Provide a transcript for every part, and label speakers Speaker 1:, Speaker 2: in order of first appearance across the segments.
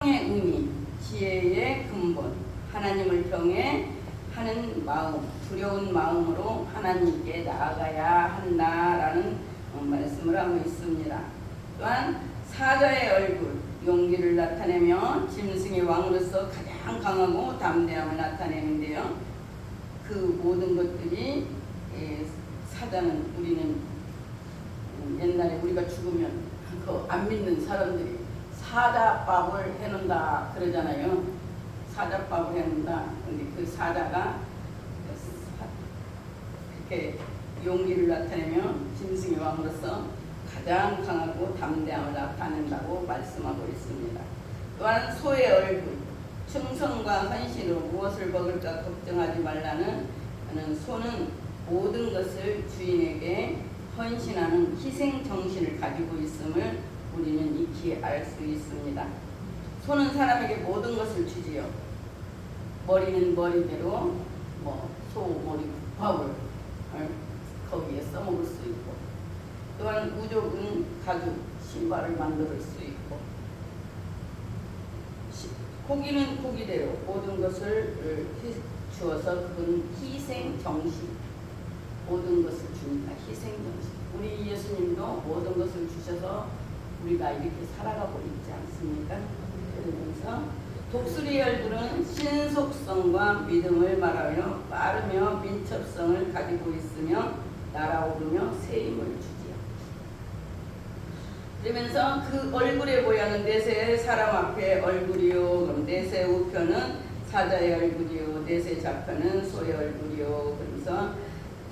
Speaker 1: 의 의미, 지혜의 근본, 하나님을 경외 하는 마음, 두려운 마음으로 하나님께 나아가야 한다라는 말씀을 하고 있습니다. 또한 사자의 얼굴, 용기를 나타내며 짐승의 왕으로서 가장 강하고 담대함을 나타내는데요. 그 모든 것들이 사자는 우리는 옛날에 우리가 죽으면 그 안 믿는 사람들이 사자밥을 해놓는다 그러잖아요. 사자밥을 해놓는다. 근데 그 사자가 그렇게 용기를 나타내며 짐승의 왕으로서 가장 강하고 담대함을 나타낸다고 말씀하고 있습니다. 또한 소의 얼굴, 충성과 헌신으로 무엇을 먹을까 걱정하지 말라는 소는 모든 것을 주인에게 헌신하는 희생 정신을 가지고 있음을 우리는 익히 알 수 있습니다. 소는 사람에게 모든 것을 주지요. 머리는 머리대로 소 머리 국밥을 거기에 써먹을 수 있고, 또한 우족은 가죽 신발을 만들 수 있고, 고기는 고기대로 모든 것을 주어서 그건 희생 정신, 모든 것을 줍니다. 희생 정신. 우리 예수님도 모든 것을 주셔서 우리가 이렇게 살아가고 있지 않습니까? 그러면서 독수리의 얼굴은 신속성과 믿음을 말하며 빠르며 민첩성을 가지고 있으며 날아오르며 새 힘을 주지요. 그러면서 그 얼굴의 모양은 넷의 사람 앞에 얼굴이요, 그럼 넷의 우편은 사자의 얼굴이요, 넷의 좌편은 소의 얼굴이요. 그러면서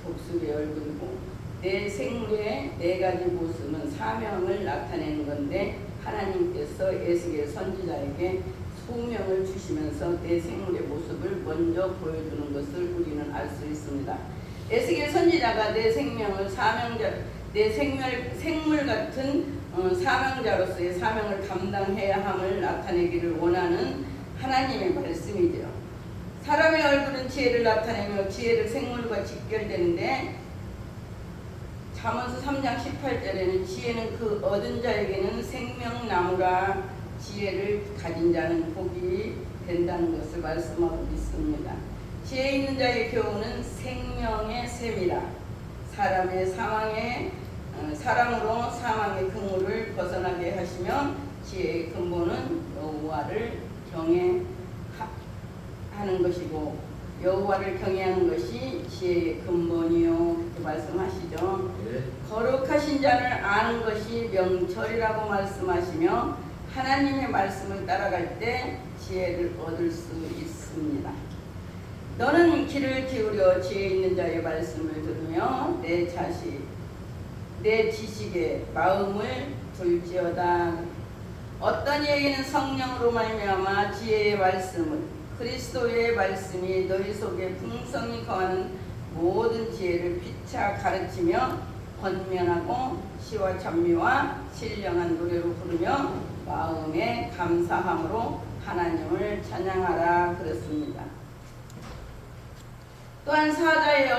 Speaker 1: 독수리의 얼굴이고, 내 생물의 네 가지 모습은 사명을 나타내는 건데, 하나님께서 에스겔 선지자에게 소명을 주시면서 내 생물의 모습을 먼저 보여주는 것을 우리는 알 수 있습니다. 에스겔 선지자가 내 생명을 내 생물 같은 사명자로서의 사명을 감당해야 함을 나타내기를 원하는 하나님의 말씀이죠. 사람의 얼굴은 지혜를 나타내며 지혜를 생물과 직결되는데, 잠언서 3장 18절에는 지혜는 그 얻은 자에게는 생명나무라, 지혜를 가진 자는 복이 된다는 것을 말씀하고 있습니다. 지혜 있는 자의 교훈은 생명의 샘이라, 사람으로 사망의 그물을 벗어나게 하시며, 지혜의 근본은 여호와를 경외하는 것이고, 여호와를 경외하는 것이 지혜의 근본이요, 그렇게 말씀하시죠. 네. 거룩하신 자를 아는 것이 명철이라고 말씀하시며, 하나님의 말씀을 따라갈 때 지혜를 얻을 수 있습니다. 너는 귀를 기울여 지혜 있는 자의 말씀을 들으며 내 지식에 마음을 둘지어다. 어떤 이에게는 성령으로 말미암아 지혜의 말씀을, 그리스도의 말씀이 너희 속에 풍성히 거하는 모든 지혜를 피차 가르치며 권면하고 시와 찬미와 신령한 노래로 부르며 마음에 감사함으로 하나님을 찬양하라 그랬습니다. 또한 사자의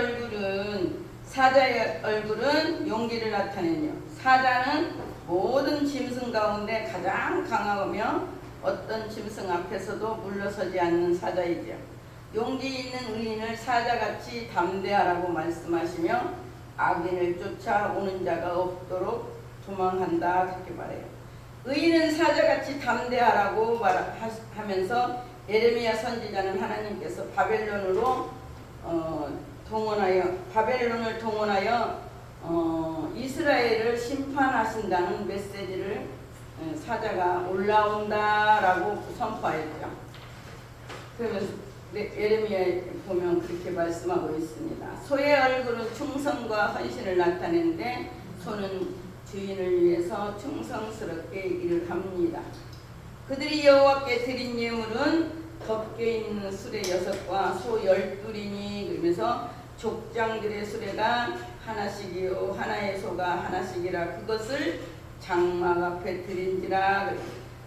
Speaker 1: 얼굴은 용기를 나타내며, 사자는 모든 짐승 가운데 가장 강하며 어떤 짐승 앞에서도 물러서지 않는 사자이죠. 용기 있는 의인을 사자같이 담대하라고 말씀하시며, 악인을 쫓아오는 자가 없도록 도망한다 그렇게 말해요. 의인은 사자같이 담대하라고 하면서 예레미야 선지자는 하나님께서 바벨론을 동원하여 이스라엘을 심판하신다는 메시지를 사자가 올라온다라고 선포하였죠. 그러면서 예레미야에 보면 그렇게 말씀하고 있습니다. 소의 얼굴은 충성과 헌신을 나타내는데, 소는 주인을 위해서 충성스럽게 일을 합니다. 그들이 여호와께 드린 예물은 덮개 있는 수레 6과 소 12이니, 그러면서 족장들의 수레가 하나씩이요 하나의 소가 하나씩이라, 그것을 장막 앞에 드린지라.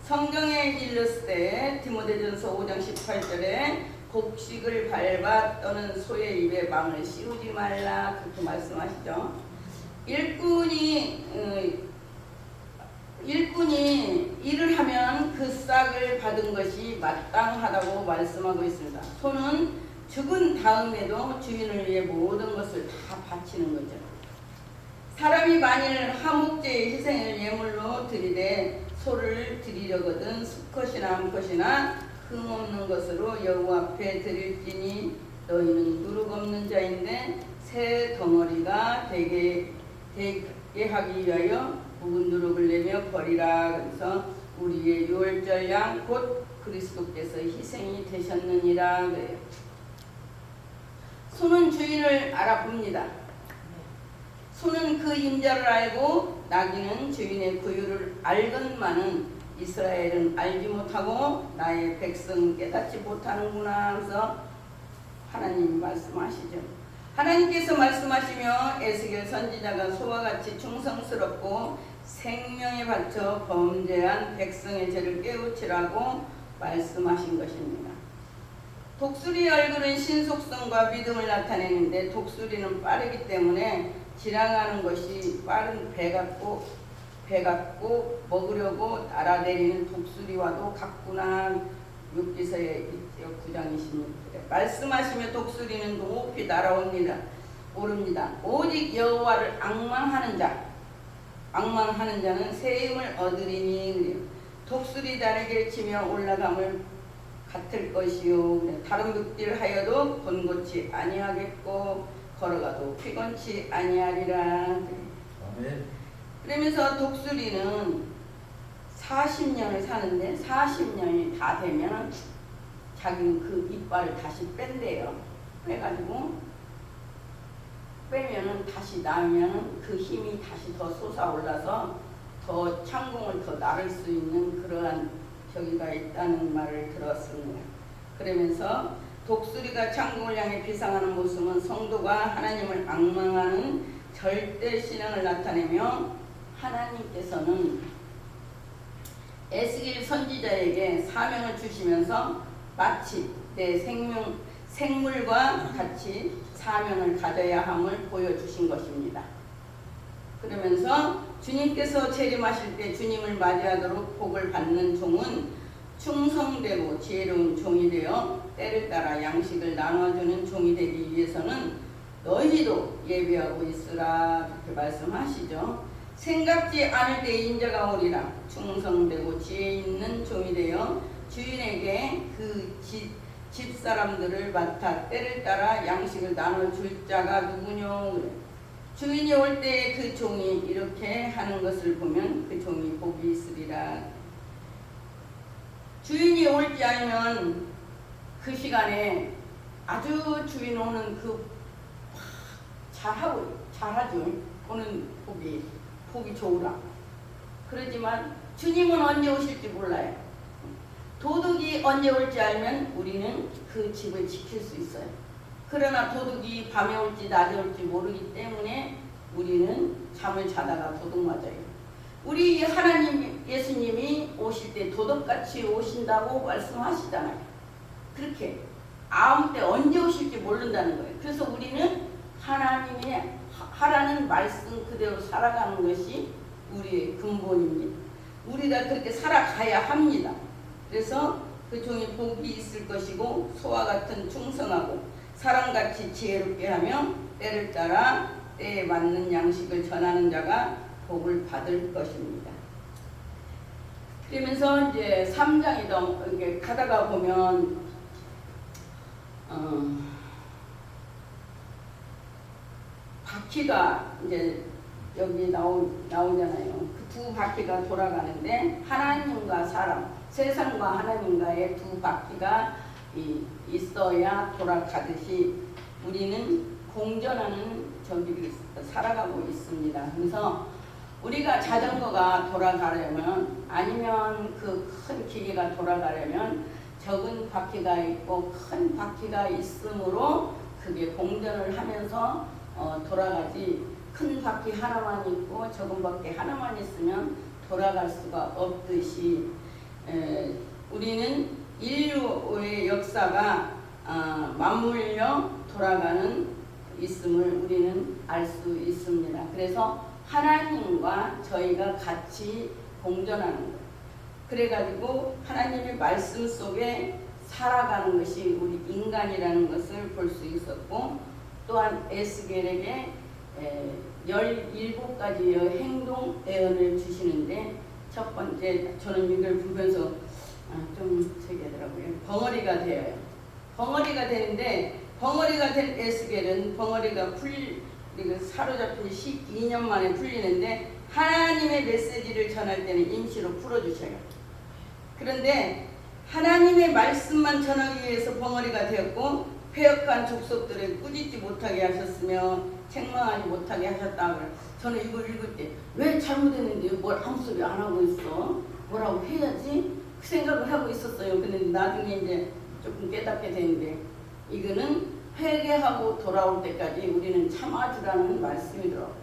Speaker 1: 성경에 일렀을 디모데전서 5장 18절에 곡식을 밟아 떠는 소의 입에 망을 씌우지 말라 그렇게 말씀하시죠. 일꾼이 일꾼이 일을 하면 그 싹을 받은 것이 마땅하다고 말씀하고 있습니다. 소는 죽은 다음에도 주인을 위해 모든 것을 다 바치는 거죠. 사람이 만일 화목제의 희생을 예물로 드리되 소를 드리려거든 수컷이나 암컷이나 흠없는 것으로 여호와 앞에 드릴지니 너희는 누룩 없는 자인데 새 덩어리가 되게 하기 위하여 묵은 누룩을 내며 버리라. 그래서 우리의 유월절 양 곧 그리스도께서 희생이 되셨느니라 그래요. 소는 주인을 알아봅니다. 소는 그 임자를 알고 나귀는 주인의 구유를 알건만은 이스라엘은 알지 못하고 나의 백성은 깨닫지 못하는구나 하면서 하나님이 말씀하시죠. 하나님께서 말씀하시며 에스겔 선지자가 소와 같이 충성스럽고 생명에 바쳐 범죄한 백성의 죄를 깨우치라고 말씀하신 것입니다. 독수리의 얼굴은 신속성과 믿음을 나타내는데 독수리는 빠르기 때문에 지나가는 것이 빠른 배 같고 먹으려고 날아내리는 독수리와도 같구나. 욥기서의 9장 26절에 말씀하시며 독수리는 높이 날아옵니다. 오릅니다. 오직 여호와를 앙망하는 자는 새 힘을 얻으리니 독수리 날개를 치며 올라감을 같을 것이요. 다른 묵지를 하여도 번거치 아니하겠고 걸어가도 피곤치 아니하리라.
Speaker 2: 아멘.
Speaker 1: 그러면서 독수리는 40년을 사는데 40년이 다 되면 자기는 그 이빨을 다시 뺀대요. 빼가지고 빼면은 다시 나면은 그 힘이 다시 더 솟아올라서 더 창공을 더 나를 수 있는 그러한 저기가 있다는 말을 들었습니다. 그러면서 독수리가 창공을 향해 비상하는 모습은 성도가 하나님을 앙망하는 절대 신앙을 나타내며 하나님께서는 에스겔 선지자에게 사명을 주시면서 마치 내 생물과 같이 사명을 가져야 함을 보여주신 것입니다. 그러면서 주님께서 재림하실 때 주님을 맞이하도록 복을 받는 종은 충성되고 지혜로운 종이 되어 때를 따라 양식을 나눠주는 종이 되기 위해서는 너희도 예비하고 있으라 그렇게 말씀하시죠. 생각지 않을 때 인자가 오리라. 충성되고 지혜 있는 종이 되어 주인에게 그 집사람들을 맡아 때를 따라 양식을 나눠줄 자가 누구뇨. 주인이 올 때 그 종이 이렇게 하는 것을 보면 그 종이 복이 있으리라. 주인이 올지 알면 그 시간에 아주 주인 오는 그 잘하죠. 오는 복이 좋으라. 그러지만 주님은 언제 오실지 몰라요. 도둑이 언제 올지 알면 우리는 그 집을 지킬 수 있어요. 그러나 도둑이 밤에 올지 낮에 올지 모르기 때문에 우리는 잠을 자다가 도둑 맞아요. 우리 하나님 예수님이 오실 때 도둑같이 오신다고 말씀하시잖아요. 그렇게 아무 때 언제 오실지 모른다는 거예요. 그래서 우리는 하나님이 하라는 말씀 그대로 살아가는 것이 우리의 근본입니다. 우리가 그렇게 살아가야 합니다. 그래서 그 종이 복이 있을 것이고 소와 같은 충성하고 사람같이 지혜롭게 하며 때를 따라 때에 맞는 양식을 전하는 자가 복을 받을 것입니다. 그러면서 이제 3장이 이렇게 가다가 보면 바퀴가 이제 여기 나오잖아요. 그 두 바퀴가 돌아가는데 하나님과 사람, 세상과 하나님과의 두 바퀴가 있어야 돌아가듯이 우리는 공전하는 저기를 살아가고 있습니다. 그래서 우리가 자전거가 돌아가려면 아니면 그 큰 기계가 돌아가려면 적은 바퀴가 있고 큰 바퀴가 있으므로 그게 공전을 하면서 돌아가지 큰 바퀴 하나만 있고 적은 바퀴 하나만 있으면 돌아갈 수가 없듯이 우리는 인류의 역사가 맞물려 돌아가는 있음을 우리는 알 수 있습니다. 그래서 하나님과 저희가 같이 공존하는 거예요. 그래가지고 하나님의 말씀 속에 살아가는 것이 우리 인간이라는 것을 볼 수 있었고, 또한 에스겔에게 17가지의 행동 예언을 주시는데, 첫 번째 저는 이걸 보면서 좀 세계더라고요. 벙어리가 되어요. 벙어리가 되는데, 벙어리가 된 에스겔은 벙어리가 사로잡힌 12년 만에 풀리는데, 하나님의 메시지를 전할 때는 임시로 풀어주셔요. 그런데 하나님의 말씀만 전하기 위해서 벙어리가 되었고, 패역한 족속들을 꾸짖지 못하게 하셨으며 책망하지 못하게 하셨다. 저는 이걸 읽을 때 왜 잘못했는데 뭘 아무 소리 안 하고 있어? 뭐라고 해야지? 그 생각을 하고 있었어요. 근데 나중에 이제 조금 깨닫게 되는데, 이거는 회개하고 돌아올 때까지 우리는 참아주라는 말씀이더라고요.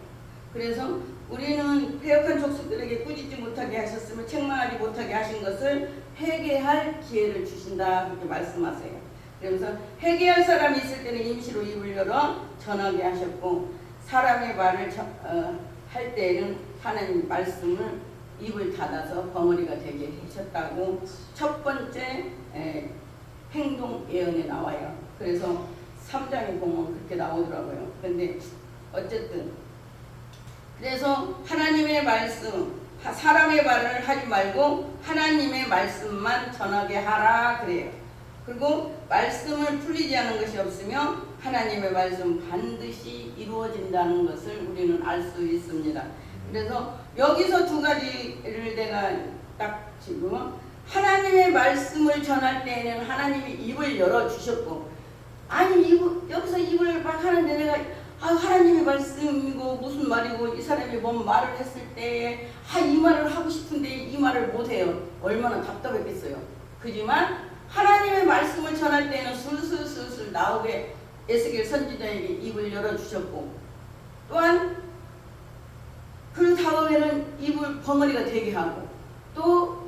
Speaker 1: 그래서 우리는 패역한 족속들에게 꾸짖지 못하게 하셨으며 책망하지 못하게 하신 것을 회개할 기회를 주신다, 그렇게 말씀하세요. 그러면서 회개할 사람이 있을 때는 임시로 입을 열어 전하게 하셨고, 사람의 말을 할 때에는 하나님 말씀을 입을 닫아서 벙어리가 되게 하셨다고 첫 번째 행동 예언에 나와요. 그래서 3장에 보면 그렇게 나오더라고요. 근데 어쨌든 그래서 하나님의 말씀, 사람의 말을 하지 말고 하나님의 말씀만 전하게 하라 그래요. 그리고 말씀을 풀리지 않은 것이 없으며 하나님의 말씀 반드시 이루어진다는 것을 우리는 알 수 있습니다. 그래서 여기서 두 가지를 내가 딱 지금, 하나님의 말씀을 전할 때에는 하나님이 입을 열어주셨고, 아니 여기서 입을 막 하는데 내가 하나님의 말씀이고 무슨 말이고 이 사람이 뭔 말을 했을 때 이 말을 하고 싶은데 이 말을 못해요. 얼마나 답답했겠어요. 그지만 하나님의 말씀을 전할 때는 술술술술 나오게 에스겔 선지자에게 입을 열어주셨고, 또한 그 다음에는 입을 벙어리가 되게 하고, 또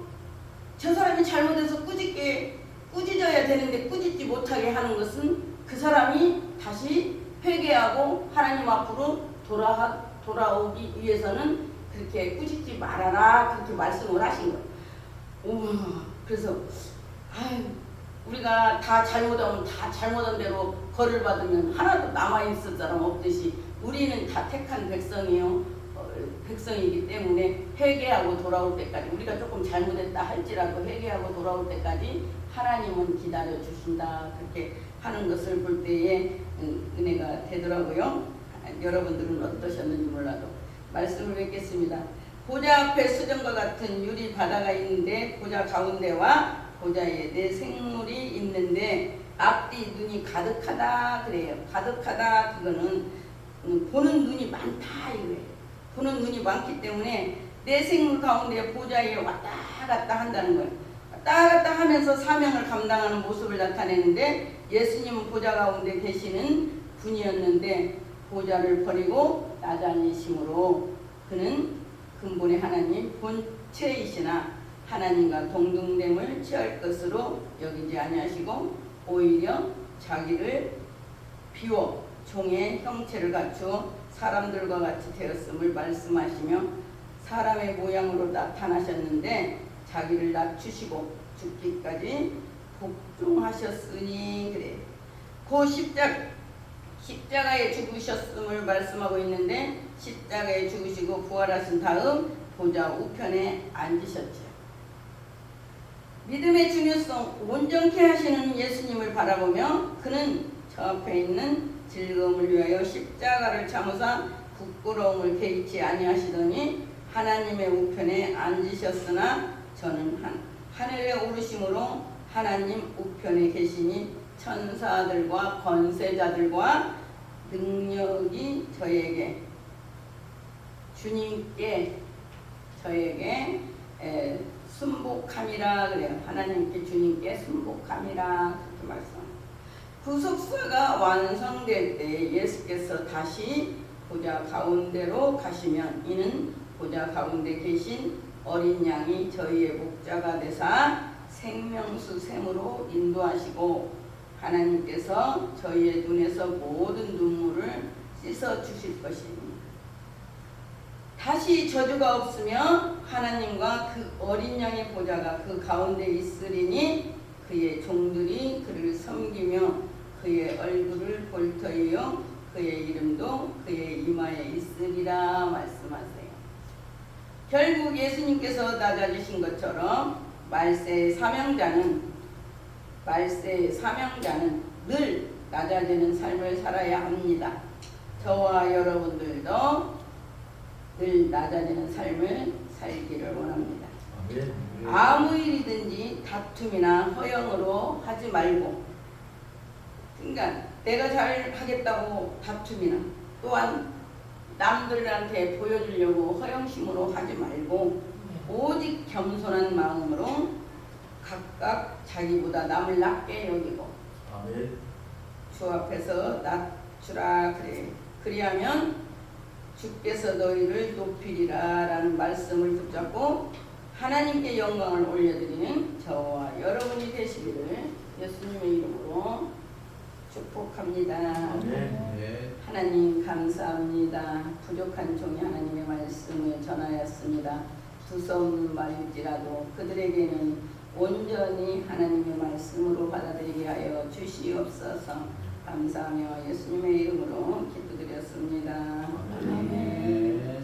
Speaker 1: 저 사람이 잘못해서 꾸짖어야 되는데 꾸짖지 못하게 하는 것은 그 사람이 다시 회개하고 하나님 앞으로 돌아오기 위해서는 그렇게 꾸짖지 말아라, 그렇게 말씀을 하신 거예요. 그래서 우리가 다 잘못하면 다 잘못한 대로 벌을 받으면 하나도 남아있을 사람 없듯이 우리는 다 택한 백성이기 때문에 회개하고 돌아올 때까지, 우리가 조금 잘못했다 할지라도 회개하고 돌아올 때까지 하나님은 기다려 주신다, 그렇게 하는 것을 볼 때에 은혜가 되더라고요. 여러분들은 어떠셨는지 몰라도 말씀을 뵙겠습니다. 보좌 앞에 수정과 같은 유리 바다가 있는데, 보좌 가운데와 보좌에 네 생물이 있는데 앞뒤 눈이 가득하다 그래요. 가득하다, 그거는 보는 눈이 많다 이거예요. 보는 눈이 많기 때문에 네 생물 가운데 보좌에 왔다 갔다 한다는 거예요. 왔다 갔다 하면서 사명을 감당하는 모습을 나타내는데, 예수님은 보좌 가운데 계시는 분이었는데 보좌를 버리고 나자니심으로 그는 근본의 하나님 본체이시나 하나님과 동등됨을 취할 것으로 여기지 아니하시고 오히려 자기를 비워 종의 형체를 갖추어 사람들과 같이 되었음을 말씀하시며, 사람의 모양으로 나타나셨는데 자기를 낮추시고 죽기까지 복종하셨으니 그래. 그 십자가에 죽으셨음을 말씀하고 있는데, 십자가에 죽으시고 부활하신 다음 보좌 우편에 앉으셨죠. 믿음의 중요성 온전케 하시는 예수님을 바라보며 그는 저 앞에 있는 즐거움을 위하여 십자가를 참으사 부끄러움을 개의치 아니하시더니 하나님의 우편에 앉으셨으나 저는 하늘에 오르심으로 하나님 우편에 계시니 천사들과 권세자들과 능력이 저에게 주님께 저에게 순복함이라 그래요. 하나님께 주님께 순복함이라 그렇게 말씀합니다. 구속사가 완성될 때 예수께서 다시 보좌 가운데로 가시면 이는 보좌 가운데 계신 어린 양이 저희의 목자가 되사 생명수 샘으로 인도하시고 하나님께서 저희의 눈에서 모든 눈물을 씻어 주실 것입니다. 다시 저주가 없으며 하나님과 그 어린 양의 보좌가 그 가운데 있으리니 그의 종들이 그를 섬기며 그의 얼굴을 볼 터이요 그의 이름도 그의 이마에 있으리라 말씀하세요. 결국 예수님께서 낮아지신 것처럼 말세의 사명자는 늘 낮아지는 삶을 살아야 합니다. 저와 여러분들도 늘 낮아지는 삶을 살기를 원합니다.
Speaker 2: 아멘.
Speaker 1: 아무 일이든지 다툼이나 허영으로 하지 말고, 그러니까 내가 잘 하겠다고 다툼이나 또한 남들한테 보여주려고 허영심으로 하지 말고 오직 겸손한 마음으로 각각 자기보다 남을 낮게 여기고
Speaker 2: 아멘.
Speaker 1: 주 앞에서 낮추라 그래. 그리하면 주께서 너희를 높이리라 라는 말씀을 붙잡고 하나님께 영광을 올려드리는 저와 여러분이 되시기를 예수님의 이름으로 축복합니다.
Speaker 2: 아멘.
Speaker 1: 하나님 감사합니다. 부족한 종이 하나님의 말씀을 전하였습니다. 두서없는 말일지라도 그들에게는 온전히 하나님의 말씀으로 받아들이게 하여 주시옵소서. 감사하며 예수님의 이름으로 기도드렸습니다.
Speaker 2: 아멘.